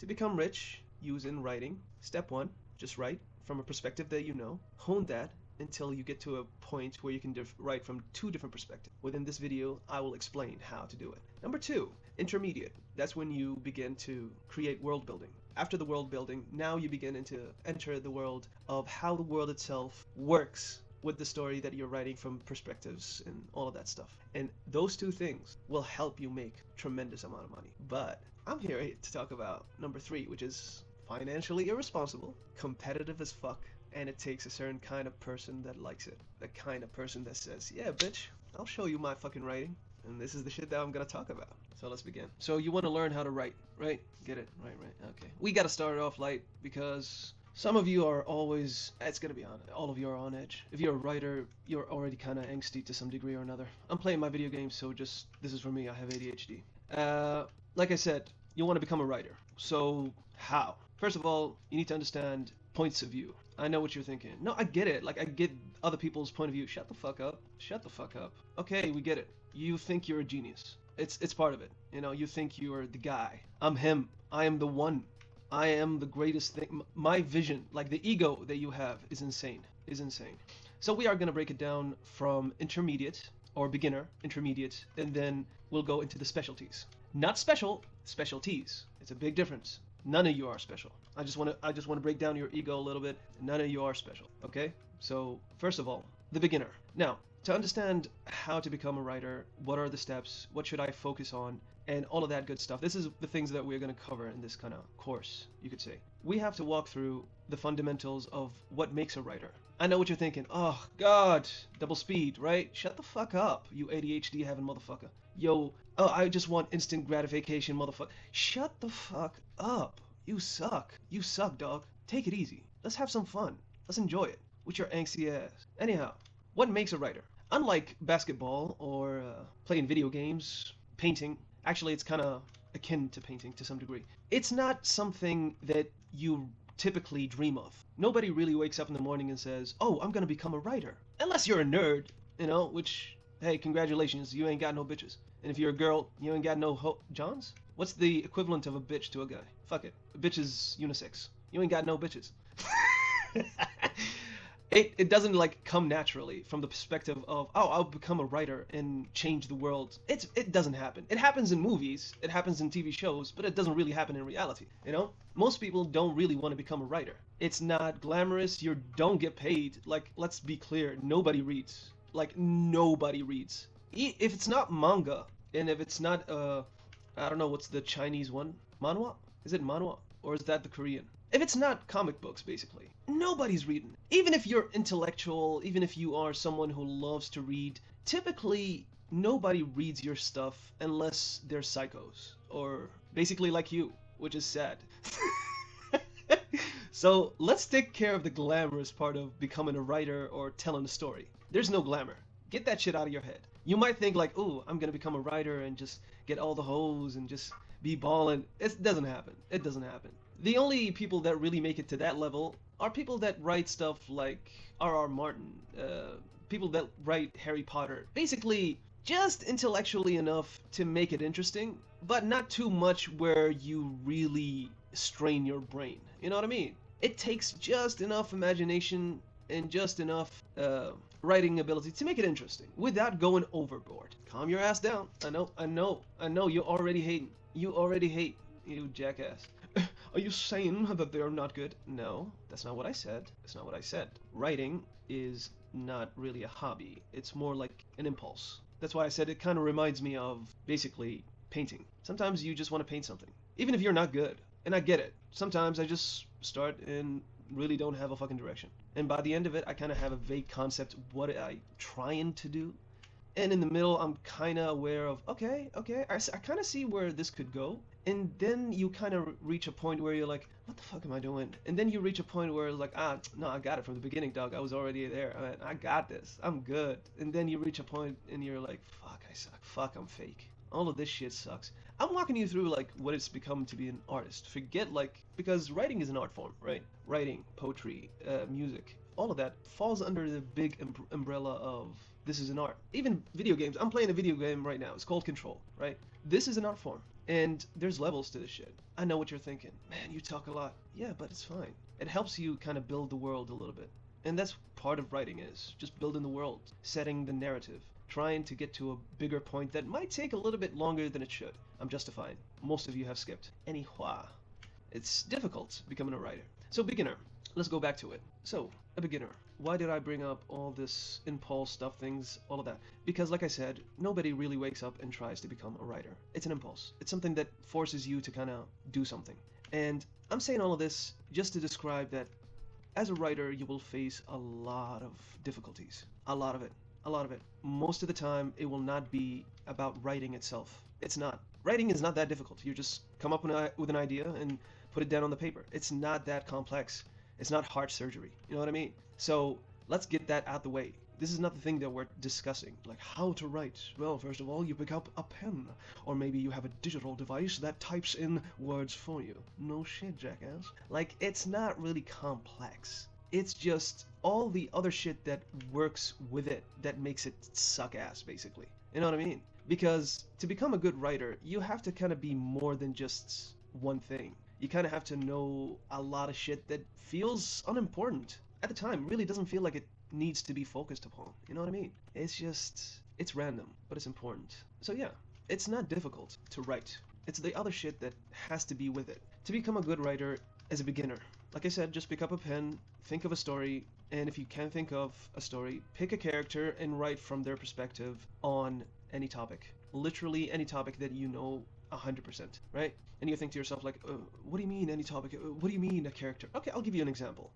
To become rich using writing, step one, just write from a perspective that you know. Hone that until you get to a point where you can write from two different perspectives. Within this video, I will explain how to do it. Number two, intermediate. That's when you begin to create world building. After the world building, now you begin to enter the world of how the world itself works with the story that you're writing from perspectives and all of that stuff. And those two things will help you make tremendous amount of money. But I'm here to talk about number three, which is financially irresponsible, competitive as fuck, and it takes a certain kind of person that likes it. The kind of person that says, yeah, bitch, I'll show you my fucking writing. And this is the shit that I'm gonna talk about. So let's begin. So you want to learn how to write, right? Get it? Right. Okay. We gotta start it off light because some of you are always, it's gonna be on, all of you are on edge. If you're a writer, you're already kind of angsty to some degree or another. I'm playing my video games, so just, this is for me, I have ADHD. Like I said, you want to become a writer. So how? First of all, you need to understand points of view. I know what you're thinking. No, I get it. Like, I get other people's point of view. Shut the fuck up. Shut the fuck up. Okay, we get it. You think you're a genius. It's part of it. You know, you think you're the guy. I'm him. I am the one. I am the greatest thing. My vision, like the ego that you have is insane. Is insane. So we are going to break it down from intermediate or beginner, intermediate, and then we'll go into the specialties. Not special, specialties. It's a big difference. None of you are special. I just want to break down your ego a little bit. None of you are special, okay? So, first of all, the beginner. Now, to understand how to become a writer, what are the steps, what should I focus on, and all of that good stuff. This is the things that we're going to cover in this kind of course, you could say. We have to walk through the fundamentals of what makes a writer. I know what you're thinking. Oh, God, double speed, right? Shut the fuck up, you ADHD having motherfucker. Yo, oh, I just want instant gratification, motherfucker. Shut the fuck up. You suck. You suck, dog. Take it easy. Let's have some fun. Let's enjoy it with your angsty ass. Anyhow, what makes a writer? Unlike basketball or playing video games, painting, actually it's kind of akin to painting to some degree. It's not something that you typically dream of. Nobody really wakes up in the morning and says, oh, I'm gonna become a writer. Unless you're a nerd, you know, which, hey, congratulations, you ain't got no bitches. And if you're a girl, you ain't got no Johns? What's the equivalent of a bitch to a guy? Fuck it. A bitch is unisex. You ain't got no bitches. It doesn't like come naturally from the perspective of, oh, I'll become a writer and change the world. It doesn't happen. It happens in movies, it happens in TV shows, but it doesn't really happen in reality, you know? Most people don't really want to become a writer. It's not glamorous, you don't get paid. Like, let's be clear, nobody reads. Like, nobody reads. If it's not manga, and if it's not, I don't know, what's the Chinese one? Manhwa? Is it manhwa? Or is that the Korean? If it's not comic books, basically, nobody's reading. Even if you're intellectual, even if you are someone who loves to read, typically nobody reads your stuff unless they're psychos. Or basically like you, which is sad. So let's take care of the glamorous part of becoming a writer or telling a story. There's no glamour. Get that shit out of your head. You might think like, ooh, I'm gonna become a writer and just get all the hoes and just be ballin'. It doesn't happen. It doesn't happen. The only people that really make it to that level are people that write stuff like R.R. Martin, people that write Harry Potter. Basically, just intellectually enough to make it interesting, but not too much where you really strain your brain. You know what I mean? It takes just enough imagination and just enough writing ability to make it interesting without going overboard. Calm your ass down. I know, you're already hating. You already hate, you jackass. Are you saying that they're not good? No, that's not what I said. That's not what I said. Writing is not really a hobby. It's more like an impulse. That's why I said it kind of reminds me of basically painting. Sometimes you just want to paint something, even if you're not good. And I get it. Sometimes I just start and really don't have a fucking direction. And by the end of it, I kind of have a vague concept of what I'm trying to do. And in the middle, I'm kind of aware of, okay, I kind of see where this could go. And then you kind of reach a point where you're like, what the fuck am I doing? And then you reach a point where like, no, I got it from the beginning, dog. I was already there. I got this. I'm good. And then you reach a point and you're like, fuck, I suck. Fuck, I'm fake. All of this shit sucks. I'm walking you through like what it's become to be an artist. Forget like, because writing is an art form, right? Writing, poetry, music, all of that falls under the big umbrella of this is an art. Even video games. I'm playing a video game right now. It's called Control, right? This is an art form. And there's levels to this shit. I know what you're thinking. Man, you talk a lot. Yeah, but it's fine. It helps you kind of build the world a little bit. And that's part of writing is just building the world, setting the narrative, trying to get to a bigger point that might take a little bit longer than it should. I'm justifying. Most of you have skipped. Anyhow, it's difficult becoming a writer. So beginner, let's go back to it. So, a beginner. Why did I bring up all this impulse stuff, things, all of that? Because like I said, nobody really wakes up and tries to become a writer. It's an impulse. It's something that forces you to kind of do something. And I'm saying all of this just to describe that as a writer, you will face a lot of difficulties. A lot of it. A lot of it. Most of the time, it will not be about writing itself. It's not. Writing is not that difficult. You just come up with an idea and put it down on the paper. It's not that complex. It's not heart surgery. You know what I mean? So let's get that out the way. This is not the thing that we're discussing, like how to write. Well, first of all, you pick up a pen, or maybe you have a digital device that types in words for you. No shit, jackass. Like, it's not really complex. It's just all the other shit that works with it that makes it suck ass, basically. You know what I mean? Because to become a good writer, you have to kind of be more than just one thing. You kind of have to know a lot of shit that feels unimportant at the time. Really doesn't feel like it needs to be focused upon. You know what I mean? It's random, but it's important. So yeah, it's not difficult to write. It's the other shit that has to be with it. To become a good writer as a beginner, like I said, just pick up a pen, think of a story, and if you can't think of a story, pick a character and write from their perspective on any topic. Literally any topic that you know 100%, right? And you think to yourself like, what do you mean any topic? What do you mean a character? Okay, I'll give you an example.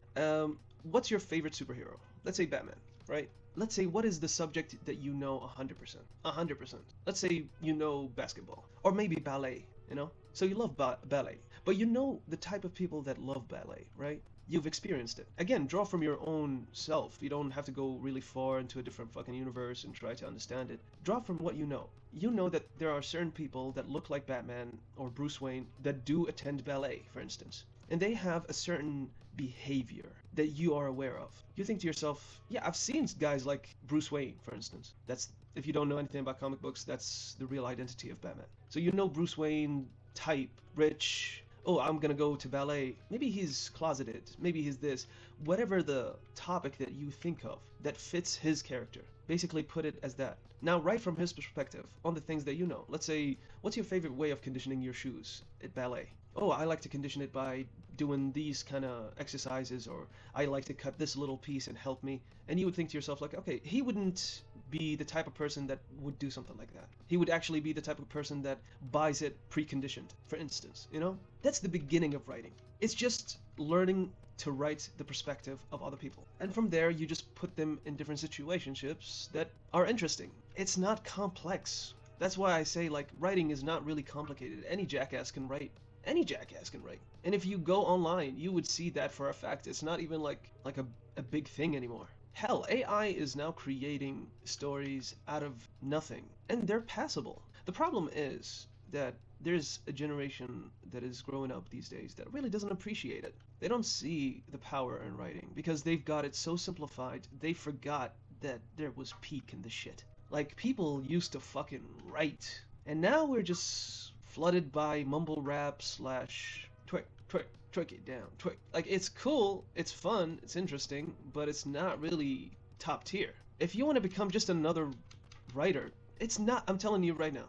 What's your favorite superhero? Let's say Batman, right? Let's say what is the subject that you know 100%? 100%. Let's say you know basketball or maybe ballet, you know? So you love ballet, but you know the type of people that love ballet, right? You've experienced it. Again, draw from your own self. You don't have to go really far into a different fucking universe and try to understand it. Draw from what you know. You know that there are certain people that look like Batman or Bruce Wayne that do attend ballet, for instance. And they have a certain behavior that you are aware of. You think to yourself, yeah, I've seen guys like Bruce Wayne, for instance. That's, if you don't know anything about comic books, that's the real identity of Batman. So you know Bruce Wayne type, rich, oh, I'm gonna go to ballet. Maybe he's closeted. Maybe he's this. Whatever the topic that you think of that fits his character, basically put it as that. Now, write from his perspective on the things that you know. Let's say, what's your favorite way of conditioning your shoes at ballet? Oh, I like to condition it by doing these kind of exercises, or I like to cut this little piece and help me. And you would think to yourself like, okay, he wouldn't be the type of person that would do something like that. He would actually be the type of person that buys it preconditioned, for instance, you know? That's the beginning of writing. It's just learning to write the perspective of other people. And from there, you just put them in different situationships that are interesting. It's not complex. That's why I say, like, writing is not really complicated. Any jackass can write. Any jackass can write. And if you go online, you would see that for a fact. It's not even like a big thing anymore. Hell, AI is now creating stories out of nothing, and they're passable. The problem is that there's a generation that is growing up these days that really doesn't appreciate it. They don't see the power in writing because they've got it so simplified, they forgot that there was peak in the shit. Like, people used to fucking write, and now we're just flooded by mumble rap slash twerk it down, twerk. Like, it's cool, it's fun, it's interesting, but it's not really top tier. If you want to become just another writer, it's not, I'm telling you right now,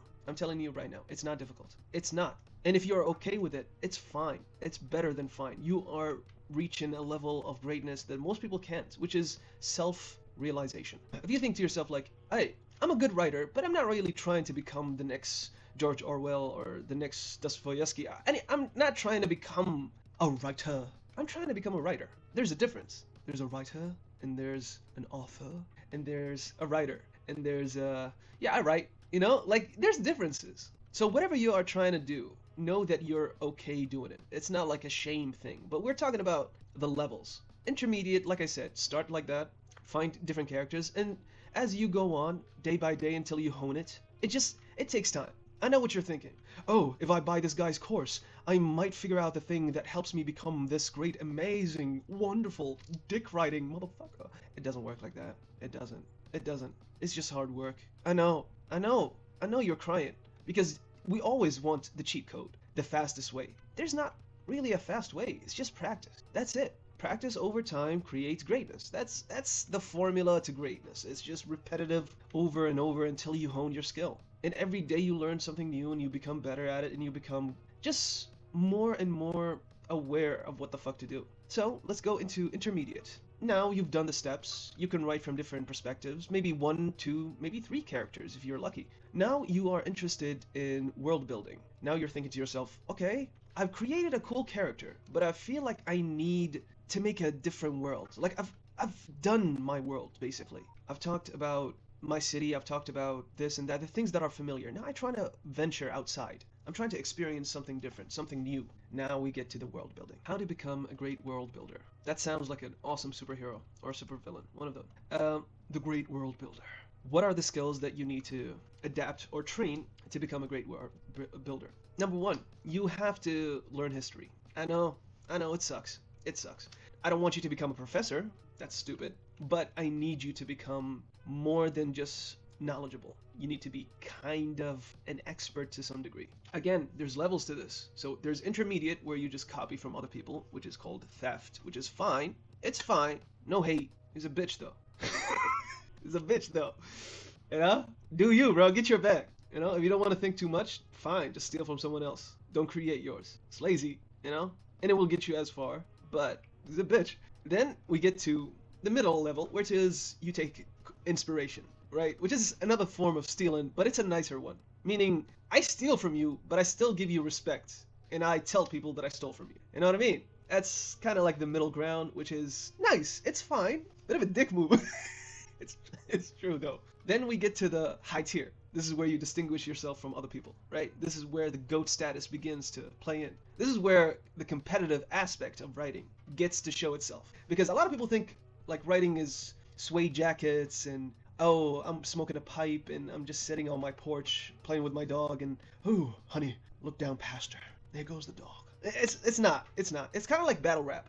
it's not difficult. It's not. And if you're okay with it, it's fine. It's better than fine. You are reaching a level of greatness that most people can't, which is self-realization. If you think to yourself like, hey, I'm a good writer, but I'm not really trying to become the next George Orwell or the next Dostoevsky. I'm not trying to become a writer. I'm trying to become a writer. There's a difference. There's a writer, and there's an author, and there's a writer, and there's a, yeah, I write, you know? Like, there's differences. So whatever you are trying to do, know that you're okay doing it. It's not like a shame thing, but we're talking about the levels. Intermediate, like I said, start like that, find different characters, and as you go on, day by day until you hone it, it takes time. I know what you're thinking. Oh, if I buy this guy's course, I might figure out the thing that helps me become this great, amazing, wonderful, dick-riding motherfucker. It doesn't work like that. It doesn't. It doesn't. It's just hard work. I know you're crying. Because We always want the cheat code, the fastest way. There's not really a fast way. It's just practice. That's it. Practice over time creates greatness. That's the formula to greatness. It's just repetitive over and over until you hone your skill. And every day you learn something new and you become better at it and you become just more and more aware of what the fuck to do. So let's go into intermediate. Now you've done the steps, you can write from different perspectives, maybe 1, 2, maybe 3 characters if you're lucky. Now you are interested in world building. Now you're thinking to yourself, okay, I've created a cool character, but I feel like I need to make a different world. Like I've done my world basically. I've talked about my city, I've talked about this and that, the things that are familiar. Now I'm trying to venture outside. I'm trying to experience something different, something new. Now we get to the world building. How to become a great world builder. That sounds like an awesome superhero or supervillain, one of them. The great world builder. What are the skills that you need to adapt or train to become a great world builder? Number 1, you have to learn history. I know, it sucks. It sucks. I don't want you to become a professor. That's stupid. But I need you to become more than just knowledgeable. You need to be kind of an expert to some degree. Again, there's levels to this. So there's intermediate where you just copy from other people, which is called theft, which is fine. It's fine. No hate. He's a bitch though. He's a bitch though. You know? Do you, bro. Get your bag. You know, if you don't want to think too much, fine. Just steal from someone else. Don't create yours. It's lazy, you know? And it will get you as far, but he's a bitch. Then we get to the middle level, which is you take inspiration, right? Which is another form of stealing, but it's a nicer one. Meaning, I steal from you, but I still give you respect, and I tell people that I stole from you. You know what I mean? That's kind of like the middle ground, which is nice. It's fine. Bit of a dick move. It's true though. Then we get to the high tier. This is where you distinguish yourself from other people, right? This is where the GOAT status begins to play in. This is where the competitive aspect of writing gets to show itself. Because a lot of people think like writing is suede jackets and, oh, I'm smoking a pipe and I'm just sitting on my porch playing with my dog and, oh, honey, look down past her. There goes the dog. It's not. It's kind of like battle rap.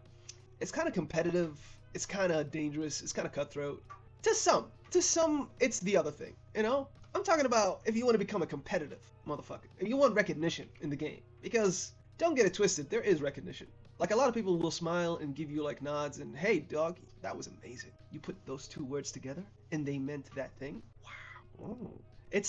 It's kind of competitive. It's kind of dangerous. It's kind of cutthroat. To some, it's the other thing, you know? I'm talking about if you want to become a competitive motherfucker. If you want recognition in the game. Because, don't get it twisted, there is recognition. Like, a lot of people will smile and give you, like, nods and, hey, dog, that was amazing. You put those 2 words together, and they meant that thing. Wow. Oh.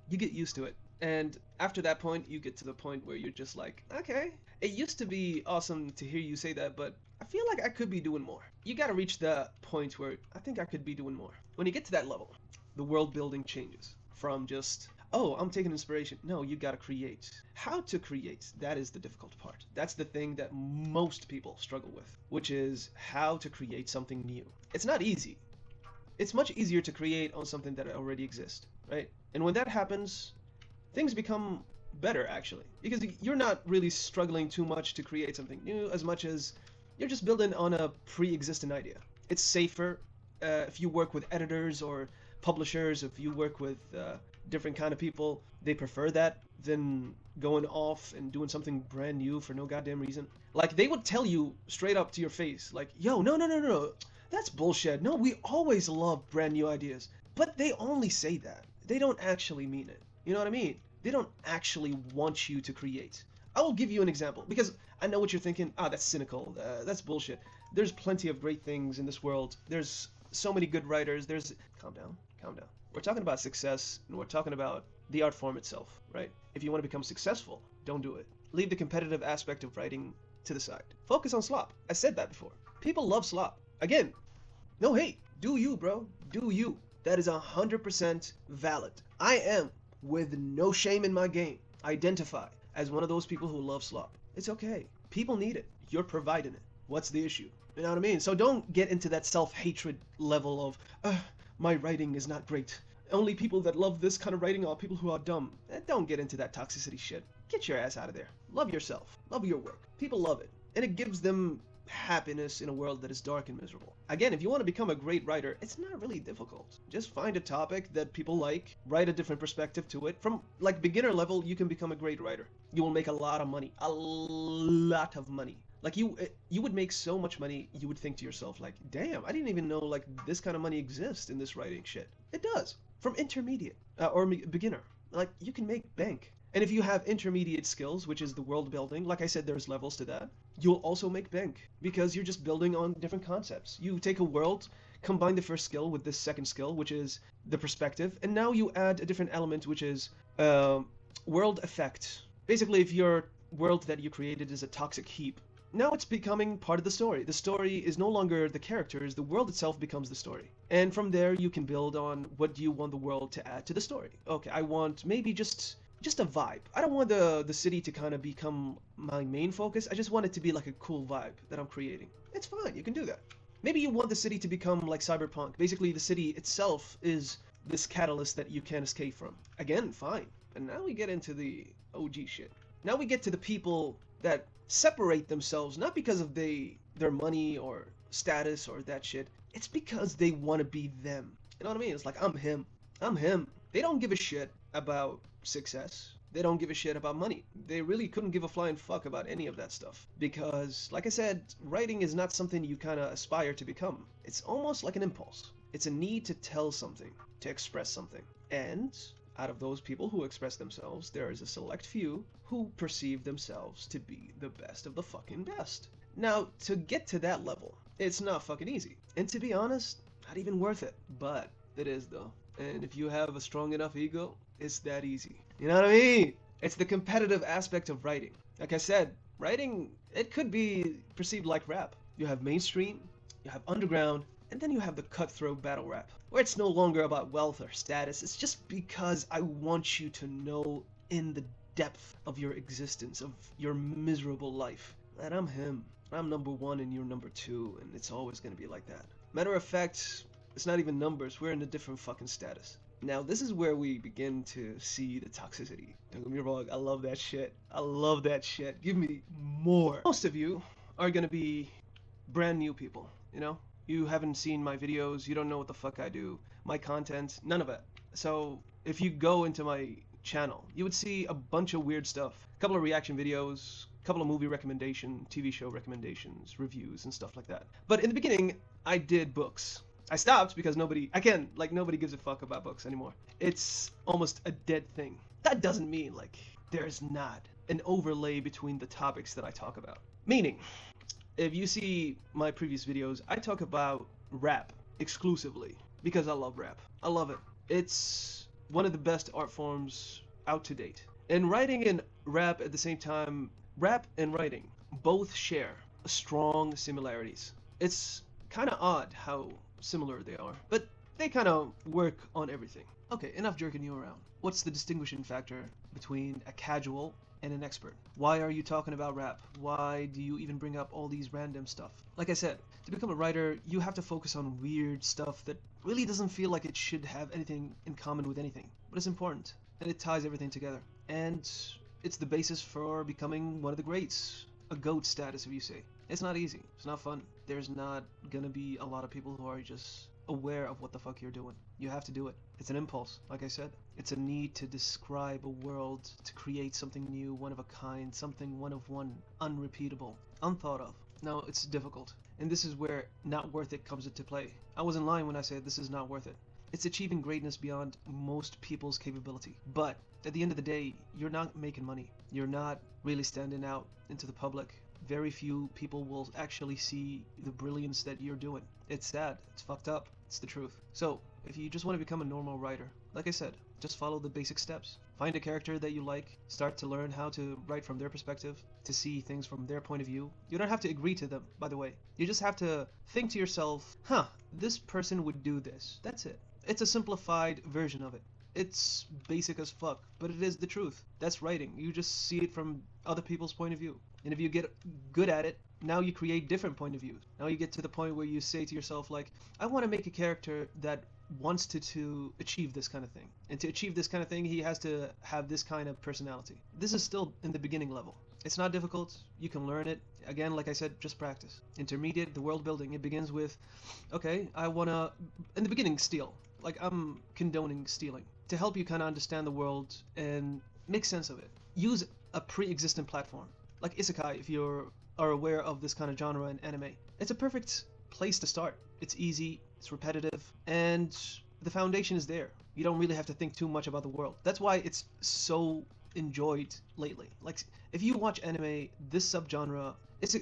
You get used to it. And after that point, you get to the point where you're just like, okay. It used to be awesome to hear you say that, but I feel like I could be doing more. You gotta reach the point where I think I could be doing more. When you get to that level, the world building changes. From just, oh, I'm taking inspiration. No, you gotta create. How to create, that is the difficult part. That's the thing that most people struggle with, which is how to create something new. It's not easy. It's much easier to create on something that already exists, right? And when that happens, things become better, actually. Because you're not really struggling too much to create something new as much as you're just building on a pre-existing idea. It's safer if you work with editors or publishers, if you work with different kind of people, they prefer that than going off and doing something brand new for no goddamn reason. Like, they would tell you straight up to your face, like, yo, no, that's bullshit. No, we always love brand new ideas. But they only say that. They don't actually mean it. You know what I mean? They don't actually want you to create. I will give you an example, because I know what you're thinking. Ah, that's cynical. That's bullshit. There's plenty of great things in this world. There's so many good writers. Calm down. We're talking about success, and we're talking about the art form itself, right? If you want to become successful, don't do it. Leave the competitive aspect of writing to the side. Focus on slop. I said that before. People love slop. Again, no hate. Do you, bro. Do you. That is 100% valid. I am, with no shame in my game, identify as one of those people who love slop. It's okay. People need it. You're providing it. What's the issue? You know what I mean? So don't get into that self-hatred level of, my writing is not great. Only people that love this kind of writing are people who are dumb. Don't get into that toxicity shit. Get your ass out of there. Love yourself. Love your work. People love it. And it gives them happiness in a world that is dark and miserable. Again, if you want to become a great writer, it's not really difficult. Just find a topic that people like, write a different perspective to it. From like beginner level, you can become a great writer. You will make a lot of money. A lot of money. Like you would make so much money, you would think to yourself like, damn, I didn't even know like this kind of money exists in this writing shit. It does. From intermediate or beginner. Like you can make bank. And if you have intermediate skills, which is the world building, like I said, there's levels to that, you'll also make bank because you're just building on different concepts. You take a world, combine the first skill with this second skill, which is the perspective, and now you add a different element, which is world effect. Basically, if your world that you created is a toxic heap, now it's becoming part of the story. The story is no longer the characters, the world itself becomes the story. And from there, you can build on what you want the world to add to the story. Okay, I want maybe just a vibe. I don't want the city to kind of become my main focus. I just want it to be like a cool vibe that I'm creating. It's fine, you can do that. Maybe you want the city to become like Cyberpunk. Basically, the city itself is this catalyst that you can't escape from. Again, fine. And now we get into the OG shit. Now we get to the people that separate themselves not because of their money or status or that shit. It's because they want to be them. You know what I mean? It's like, I'm him. I'm him. They don't give a shit about success. They don't give a shit about money. They really couldn't give a flying fuck about any of that stuff. Because, like I said, writing is not something you kind of aspire to become. It's almost like an impulse. It's a need to tell something, to express something. And out of those people who express themselves, there is a select few who perceive themselves to be the best of the fucking best. Now, to get to that level, it's not fucking easy. And to be honest, not even worth it. But it is though. And if you have a strong enough ego, it's that easy. You know what I mean? It's the competitive aspect of writing. Like I said, writing, it could be perceived like rap. You have mainstream, you have underground, and then you have the cutthroat battle rap, where it's no longer about wealth or status. It's just because I want you to know in the depth of your existence, of your miserable life, that I'm him. I'm number one and you're number two, and it's always going to be like that. Matter of fact, it's not even numbers. We're in a different fucking status. Now, this is where we begin to see the toxicity. Don't get me wrong, I love that shit. I love that shit. Give me more. Most of you are going to be brand new people, you know? You haven't seen my videos, you don't know what the fuck I do, my content, none of it. So if you go into my channel, you would see a bunch of weird stuff. A couple of reaction videos, a couple of movie recommendation, TV show recommendations, reviews, and stuff like that. But in the beginning, I did books. I stopped because nobody gives a fuck about books anymore. It's almost a dead thing. That doesn't mean like there's not an overlay between the topics that I talk about. Meaning, if you see my previous videos, I talk about rap exclusively because I love rap. I love it. It's one of the best art forms out to date. And writing and rap at the same time, rap and writing both share strong similarities. It's kind of odd how similar they are, but they kind of work on everything. Okay, enough jerking you around. What's the distinguishing factor between a casual and an expert? Why are you talking about rap? Why do you even bring up all these random stuff? Like I said, to become a writer, you have to focus on weird stuff that really doesn't feel like it should have anything in common with anything, but it's important, and it ties everything together. And it's the basis for becoming one of the greats. A GOAT status, if you say. It's not easy. It's not fun. There's not gonna be a lot of people who are just aware of what the fuck you're doing. You have to do it. It's an impulse, like I said. It's a need to describe a world, to create something new, one of a kind, something one of one, unrepeatable, unthought of. Now, it's difficult. And this is where not worth it comes into play. I wasn't lying when I said this is not worth it. It's achieving greatness beyond most people's capability. But at the end of the day, you're not making money. You're not really standing out into the public. Very few people will actually see the brilliance that you're doing. It's sad. It's fucked up. It's the truth. So, if you just want to become a normal writer, like I said, just follow the basic steps. Find a character that you like, start to learn how to write from their perspective, to see things from their point of view. You don't have to agree to them, by the way. You just have to think to yourself, this person would do this. That's it. It's a simplified version of it. It's basic as fuck, but it is the truth. That's writing. You just see it from other people's point of view. And if you get good at it, now you create different point of views. Now you get to the point where you say to yourself, like, I want to make a character that wants to achieve this kind of thing. And to achieve this kind of thing, he has to have this kind of personality. This is still in the beginning level. It's not difficult. You can learn it. Again, like I said, just practice. Intermediate, the world building, it begins with, okay, I want to, in the beginning, steal. Like, I'm condoning stealing. To help you kind of understand the world and make sense of it. Use a pre-existent platform. Like Isekai, if you are aware of this kind of genre in anime. It's a perfect place to start. It's easy, it's repetitive, and the foundation is there. You don't really have to think too much about the world. That's why it's so enjoyed lately. Like, if you watch anime, this subgenre,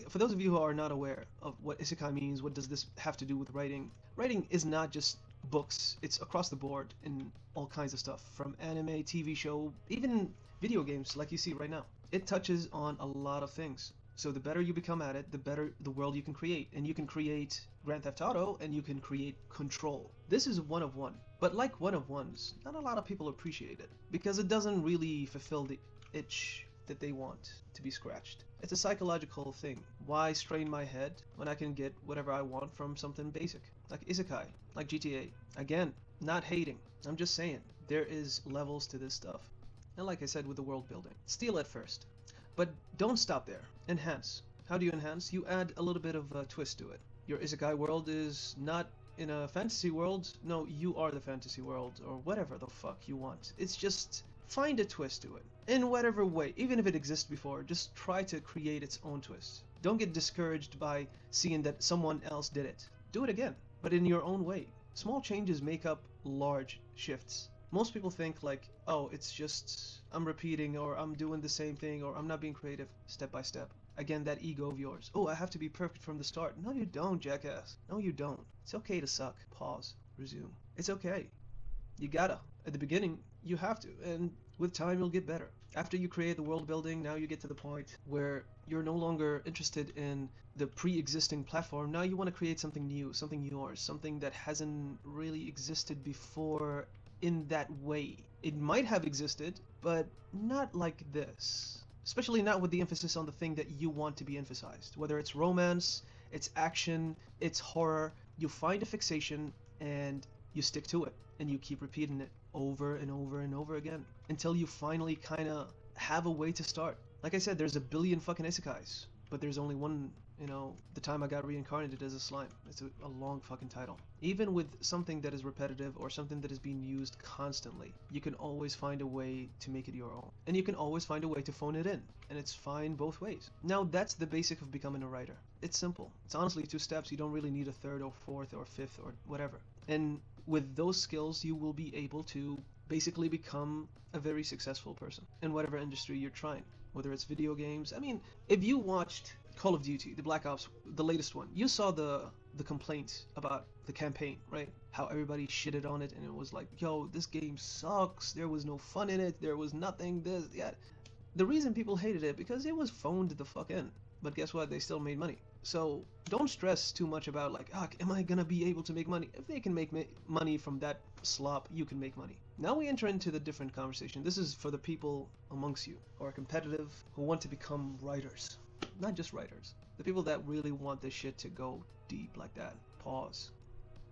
for those of you who are not aware of what isekai means, what does this have to do with writing? Writing is not just books, it's across the board in all kinds of stuff, from anime, TV show, even video games like you see right now. It touches on a lot of things. So the better you become at it, the better the world you can create. And you can create Grand Theft Auto, and you can create Control. This is one of one. But like one of ones, not a lot of people appreciate it, because it doesn't really fulfill the itch that they want to be scratched. It's a psychological thing. Why strain my head when I can get whatever I want from something basic? Like isekai, like GTA. Again, not hating. I'm just saying, there is levels to this stuff. And like I said with the world building, steal at first. But don't stop there. Enhance. How do you enhance? You add a little bit of a twist to it. Your isekai world is not in a fantasy world. No, you are the fantasy world, or whatever the fuck you want. It's just find a twist to it. In whatever way. Even if it exists before, just try to create its own twist. Don't get discouraged by seeing that someone else did it. Do it again, but in your own way. Small changes make up large shifts. Most people think like, oh, it's just I'm repeating, or I'm doing the same thing, or I'm not being creative step by step. Again, that ego of yours. Oh, I have to be perfect from the start. No, you don't, jackass. No, you don't. It's okay to suck. Pause. Resume. It's okay. You gotta. At the beginning, you have to, and with time, you'll get better. After you create the world building, now you get to the point where you're no longer interested in the pre-existing platform. Now you want to create something new, something yours, something that hasn't really existed before in that way. It might have existed, but not like this. Especially not with the emphasis on the thing that you want to be emphasized. Whether it's romance, it's action, it's horror, you find a fixation and you stick to it. And you keep repeating it over and over and over again. Until you finally kind of have a way to start. Like I said, there's a billion fucking isekais. But there's only one, the time I got reincarnated as a slime. It's a long fucking title. Even with something that is repetitive or something that is being used constantly, you can always find a way to make it your own. And you can always find a way to phone it in. And it's fine both ways. Now that's the basic of becoming a writer. It's simple. It's honestly 2 steps. You don't really need a 3rd or 4th or 5th or whatever. And with those skills, you will be able to basically become a very successful person in whatever industry you're trying. Whether it's video games. I mean, if you watched Call of Duty, the Black Ops, the latest one, you saw the complaint about the campaign, right? How everybody shitted on it and it was like, yo, this game sucks, there was no fun in it, there was nothing, this, yeah. The reason people hated it, because it was phoned the fuck in. But guess what? They still made money. So don't stress too much about like, am I gonna be able to make money? If they can make money from that slop, you can make money. Now we enter into the different conversation. This is for the people amongst you who are competitive, who want to become writers. Not just writers. The people that really want this shit to go deep like that. Pause.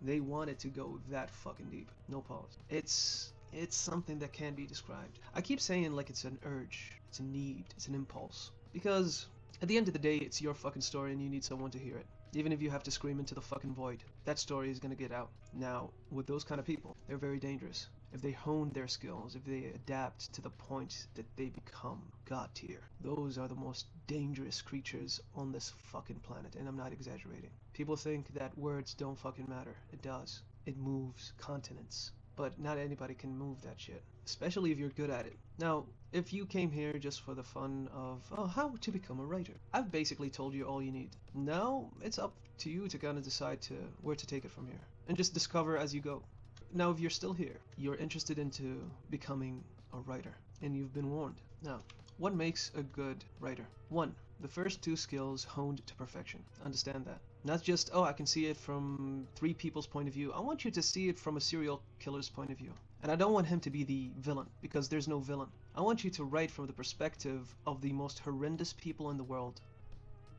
They want it to go that fucking deep. No pause. It's something that can't be described. I keep saying like it's an urge, it's a need, it's an impulse. Because at the end of the day, it's your fucking story and you need someone to hear it. Even if you have to scream into the fucking void, that story is gonna get out. Now, with those kind of people, they're very dangerous. If they hone their skills, if they adapt to the point that they become God tier, those are the most dangerous creatures on this fucking planet, and I'm not exaggerating. People think that words don't fucking matter. It does. It moves continents. But not anybody can move that shit, especially if you're good at it. Now, if you came here just for the fun of, how to become a writer, I've basically told you all you need. Now, it's up to you to kind of decide where to take it from here, and just discover as you go. Now, if you're still here, you're interested into becoming a writer, and you've been warned. Now, what makes a good writer? 1. The first 2 skills honed to perfection. Understand that. Not just, I can see it from 3 people's point of view. I want you to see it from a serial killer's point of view. And I don't want him to be the villain, because there's no villain. I want you to write from the perspective of the most horrendous people in the world,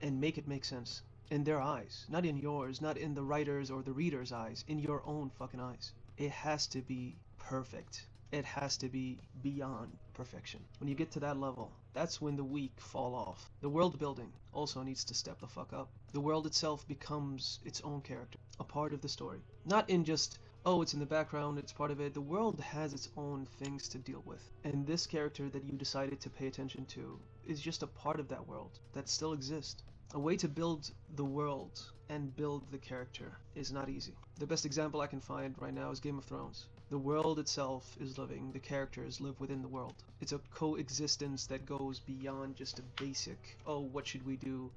and make it make sense. In their eyes. Not in yours, not in the writer's or the reader's eyes. In your own fucking eyes. It has to be perfect. It has to be beyond perfection. When you get to that level, that's when the weak fall off. The world building also needs to step the fuck up. The world itself becomes its own character, a part of the story. Not in just, it's in the background, it's part of it. The world has its own things to deal with. And this character that you decided to pay attention to is just a part of that world that still exists. A way to build the world and build the character is not easy. The best example I can find right now is Game of Thrones. The world itself is living, the characters live within the world. It's a coexistence that goes beyond just a basic, oh, what should we do,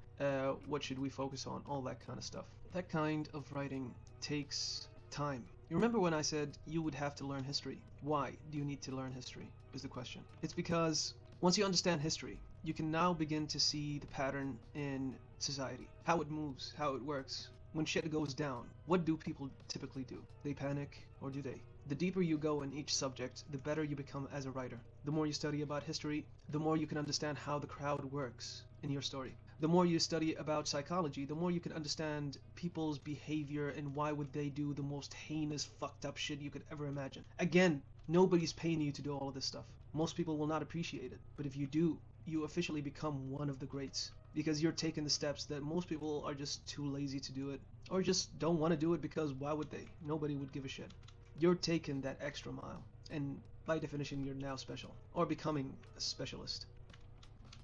what should we focus on, all that kind of stuff. That kind of writing takes time. You remember when I said you would have to learn history? Why do you need to learn history, is the question. It's because once you understand history, you can now begin to see the pattern in society, how it moves, how it works. When shit goes down, what do people typically do? They panic, or do they? The deeper you go in each subject, the better you become as a writer. The more you study about history, the more you can understand how the crowd works in your story. The more you study about psychology, the more you can understand people's behavior and why would they do the most heinous, fucked up shit you could ever imagine. Again, nobody's paying you to do all of this stuff. Most people will not appreciate it, but if you do, you officially become one of the greats. Because you're taking the steps that most people are just too lazy to do it, or just don't want to do it because why would they? Nobody would give a shit. You're taking that extra mile, and by definition you're now special, or becoming a specialist.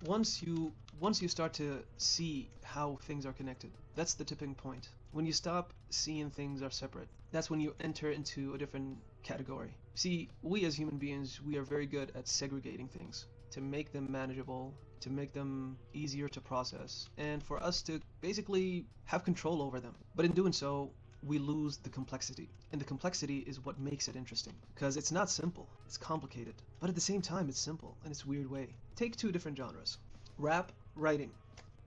Once you start to see how things are connected, that's the tipping point. When you stop seeing things are separate, that's when you enter into a different category. See, we as human beings, we are very good at segregating things to make them manageable, to make them easier to process, and for us to basically have control over them. But in doing so, we lose the complexity. And the complexity is what makes it interesting. Because it's not simple, it's complicated. But at the same time, it's simple in its weird way. Take two different genres. Rap, writing,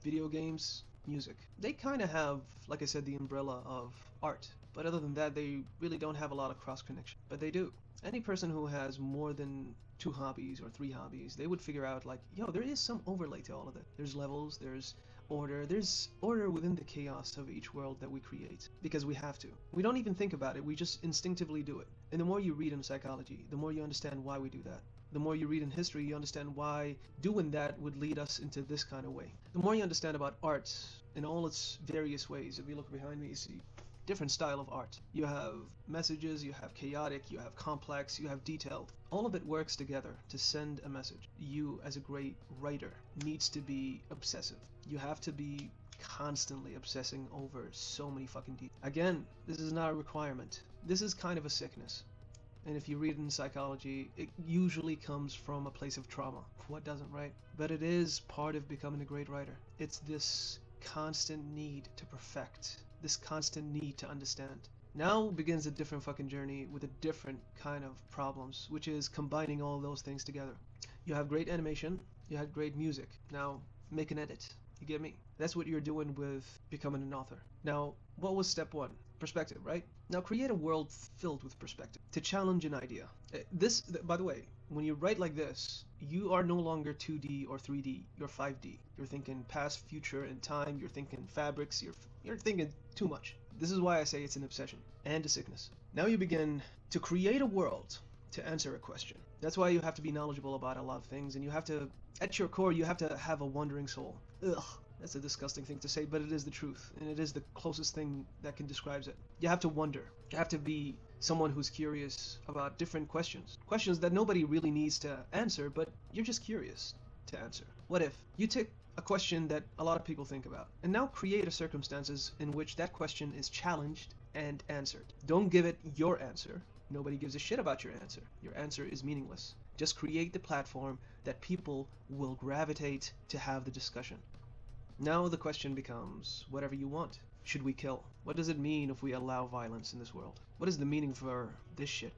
video games, music. They kind of have, like I said, the umbrella of art. But other than that, they really don't have a lot of cross-connection. But they do. Any person who has more than 2 hobbies or 3 hobbies, they would figure out like, yo, there is some overlay to all of it. There's levels, there's order within the chaos of each world that we create, because we have to. We don't even think about it, we just instinctively do it. And the more you read in psychology, the more you understand why we do that. The more you read in history, you understand why doing that would lead us into this kind of way. The more you understand about art in all its various ways, if you look behind me, you see different style of art. You have messages, you have chaotic, you have complex, you have detailed. All of it works together to send a message. You, as a great writer, needs to be obsessive. You have to be constantly obsessing over so many fucking details. Again, this is not a requirement. This is kind of a sickness. And if you read in psychology, it usually comes from a place of trauma. What doesn't, right? But it is part of becoming a great writer. It's this constant need to perfect, this constant need to understand. Now begins a different fucking journey with a different kind of problems, which is combining all those things together. You have great animation, you had great music. Now make an edit. You get me? That's what you're doing with becoming an author. Now, what was step 1? Perspective, right? Now create a world filled with perspective to challenge an idea. By the way, when you write like this, you are no longer 2D or 3D, you're 5D. You're thinking past, future, and time, you're thinking fabrics, you're thinking too much. This is why I say it's an obsession and a sickness. Now you begin to create a world to answer a question. That's why you have to be knowledgeable about a lot of things, and you have to, at your core, you have to have a wondering soul. Ugh, that's a disgusting thing to say, but it is the truth, and it is the closest thing that can describe it. You have to wonder. You have to be someone who's curious about different questions. Questions that nobody really needs to answer, but you're just curious to answer. What if you take a question that a lot of people think about, and now create a circumstances in which that question is challenged and answered. Don't give it your answer. Nobody gives a shit about your answer. Your answer is meaningless. Just create the platform that people will gravitate to have the discussion. Now the question becomes, whatever you want. Should we kill? What does it mean if we allow violence in this world? What is the meaning for this shit?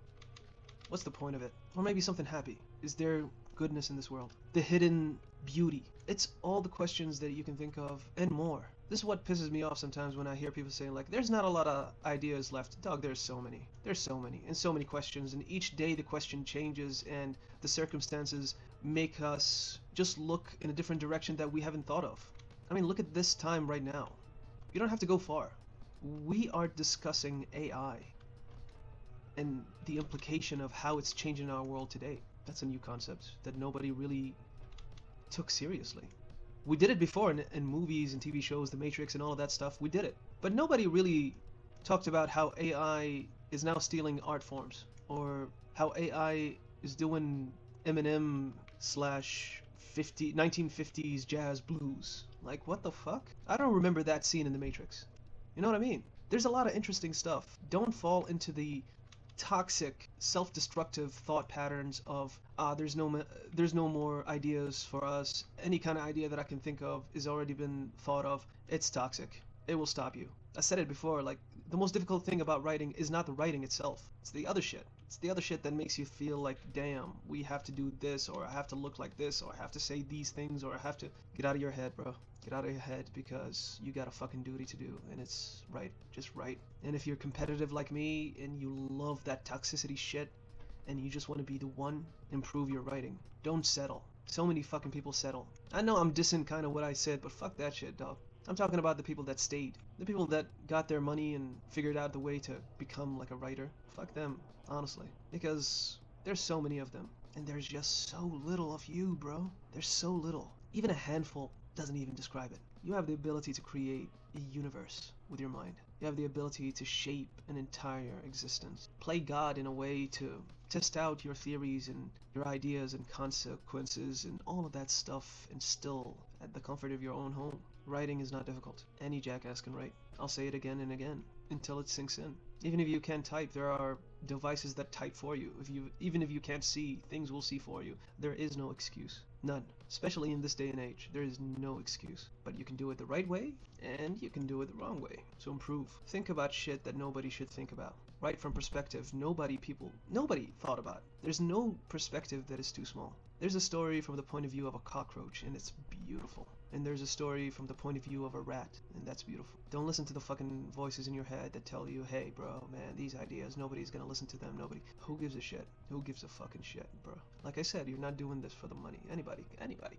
What's the point of it? Or maybe something happy. Is there goodness in this world? The hidden beauty. It's all the questions that you can think of and more. This is what pisses me off sometimes when I hear people saying like, there's not a lot of ideas left. Dog, there's so many. There's so many. And so many questions. And each day the question changes and the circumstances make us just look in a different direction that we haven't thought of. I mean, look at this time right now. You don't have to go far. We are discussing AI and the implication of how it's changing our world today. That's a new concept that nobody really took seriously. We did it before in movies and TV shows, The Matrix and all of that stuff. We did it. But nobody really talked about how AI is now stealing art forms, or how AI is doing Eminem / 1950s jazz blues. Like, what the fuck? I don't remember that scene in The Matrix. You know what I mean? There's a lot of interesting stuff. Don't fall into the toxic, self-destructive thought patterns of there's no more ideas for us. Any kind of idea that I can think of is already been thought of. It's toxic. It will stop you. I said it before, like, the most difficult thing about writing is not the writing itself. It's the other shit. It's the other shit that makes you feel like, damn, we have to do this, or I have to look like this, or I have to say these things, or I have to... Get out of your head, bro. Get out of your head, because you got a fucking duty to do, and it's right. Just right. And if you're competitive like me, and you love that toxicity shit, and you just want to be the one, improve your writing. Don't settle. So many fucking people settle. I know I'm dissing kind of what I said, but fuck that shit, dog. I'm talking about the people that stayed. The people that got their money and figured out the way to become like a writer. Fuck them, honestly. Because there's so many of them. And there's just so little of you, bro. There's so little. Even a handful doesn't even describe it. You have the ability to create a universe with your mind. You have the ability to shape an entire existence. Play God in a way to test out your theories and your ideas and consequences and all of that stuff, and still at the comfort of your own home. Writing is not difficult. Any jackass can write. I'll say it again and again until it sinks in. Even if you can't type, there are devices that type for you. Even if you can't see, things will see for you. There is no excuse. None. Especially in this day and age, there is no excuse. But you can do it the right way, and you can do it the wrong way. So improve. Think about shit that nobody should think about. Write from perspective nobody thought about. There's no perspective that is too small. There's a story from the point of view of a cockroach, and it's beautiful. And there's a story from the point of view of a rat, and that's beautiful. Don't listen to the fucking voices in your head that tell you, hey bro, man, these ideas, nobody's gonna listen to them, nobody. Who gives a shit? Who gives a fucking shit, bro? Like I said, you're not doing this for the money. Anybody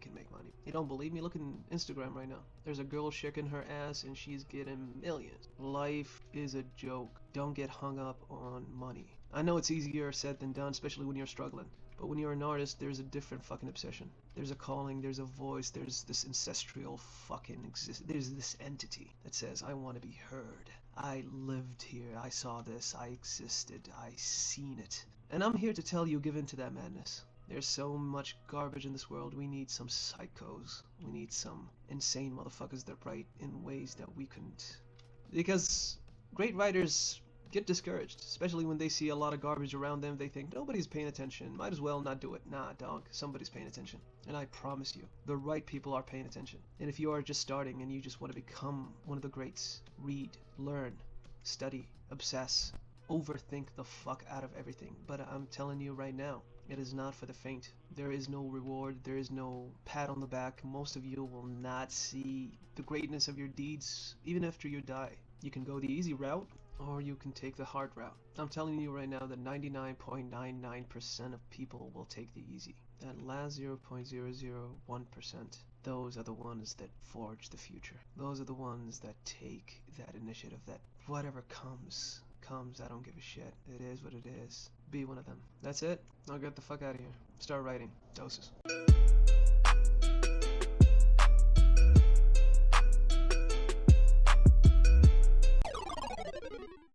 can make money. You don't believe me? Look in Instagram right now. There's a girl shaking her ass and she's getting millions. Life is a joke. Don't get hung up on money. I know it's easier said than done, especially when you're struggling. But when you're an artist, there's a different fucking obsession. There's a calling, there's a voice, there's this ancestral fucking there's this entity that says, I want to be heard. I lived here, I saw this, I existed, I seen it. And I'm here to tell you, give in to that madness. There's so much garbage in this world, we need some psychos. We need some insane motherfuckers that write in ways that we couldn't. Because great writers get discouraged, especially when they see a lot of garbage around them. They think nobody's paying attention, might as well not do it. Nah, dog, somebody's paying attention. And I promise you, the right people are paying attention. And if you are just starting and you just want to become one of the greats, read, learn, study, obsess, overthink the fuck out of everything. But I'm telling you right now, it is not for the faint. There is no reward, there is no pat on the back. Most of you will not see the greatness of your deeds even after you die. You can go the easy route, or you can take the hard route. I'm telling you right now that 99.99% of people will take the easy. That last 0.001%, those are the ones that forge the future. Those are the ones that take that initiative, that whatever comes, I don't give a shit. It is what it is. Be one of them. That's it. I'll get the fuck out of here. Start writing. Doses.